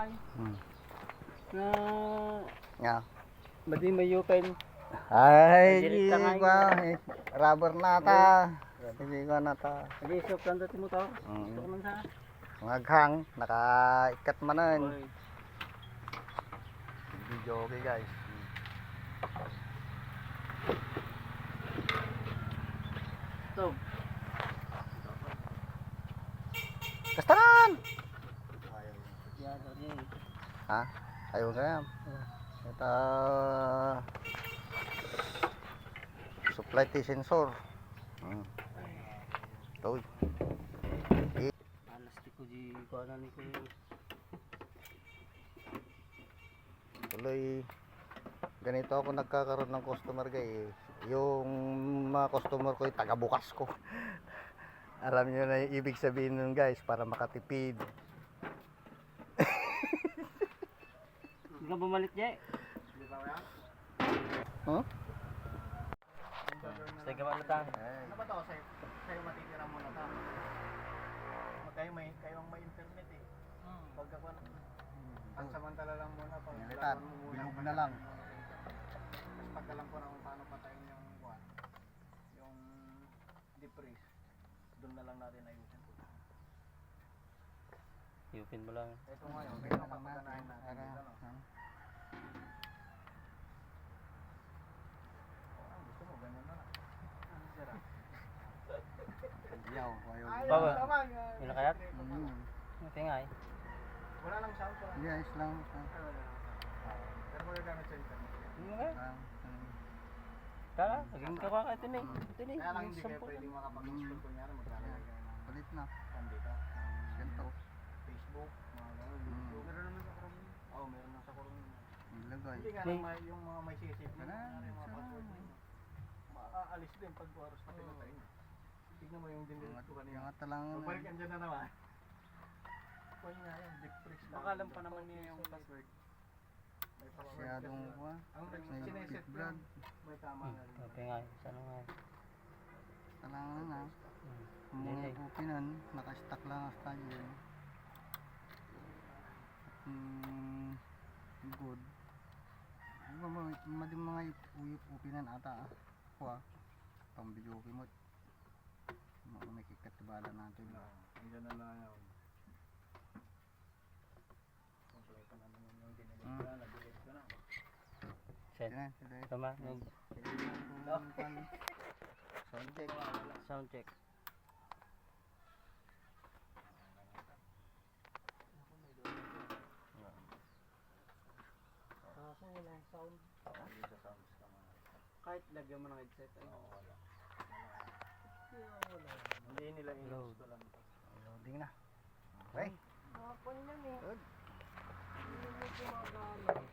ay. Na Nga. madi may open. Ay, Direct ka nga ba? Rubber na ta. Hindi ko na ta. Hindi sok lang dati mo to. Mm. Gusto ko man sa. Ngaghang, nakaikat manan. Oy. Video okay guys. To. Kastanan! Ya, tadi. Ha? Ayaw ka yan. Ito, supply T sensor. Ito. Alas ti ko di ko ana ni ko. Tuloy, ganito ako nagkakaroon ng customer guys. Yung mga customer ko yung taga-bukas ko. Alam niyo na yung ibig sabihin nun guys, para makatipid. Hindi ka bumalik, Je? Huh? Sa gawa na ta. Ano ba to? Sa'yo matitira muna ta. Kayo ang may internet eh. Pagka ang samantala lang muna pag Militan, bilog na lang. Tapos pagkalam ko na kung paano patayin yung buwan. Yung deep freeze. Doon na lang natin ayusin. Yupin mo lang. Ito ngayon, kaya napapaganahin natin dito, no? Oh, gusto mo, ganyan na lang. Ano sira? Yaw, ayaw. Baba. naman. Inakayat? Tingay. Wala lang sound ko. Yes lang. Pero magagamit sa internet. Kaya, naging ka ka ito ni. Ito ni. Kaya lang hindi kayo pwedeng makapag-install kunyari maglalagay kayo ng Palit na. dito. Ganito. Facebook, mga gano'n, YouTube. Meron naman sa Chrome. Oo, meron na sa Chrome. Ilagay. Hindi nga lang yung mga may sisip mo, Wala, yung mga sa- password mo. Maaalis din pag oras na pinatay. Tignan mo yung dinilip ko kanina. Yung atalangan na. Magbalik andyan na naman. Kuha nga yan, deep freeze lang. Baka alam pa naman niya yung password. May password Masyadong kasi. kuha. Ang May sineset blood. lang, may tama nga rin. Okay nga. Sana nga. Atalangan na. Ang mga Delay. kupinan, naka-stack lang hasta yun. Good. Madim mga upinan ata. Kuha. Pang video mo. May kikatibala natin. Andyan na lang yun. Kompleto na naman yung dinilip ko na, nag-delete ko na. Set. Yan, sila. Tama. Sound check. Sound check. Kaso wala sound. Hindi sa sounds ka mga. Kahit lagyan mo ng headset. Oo, wala. Hindi nila in-install lang ito. Loading na. Okay. Hapon lang eh. Good. Hindi mo gumagana.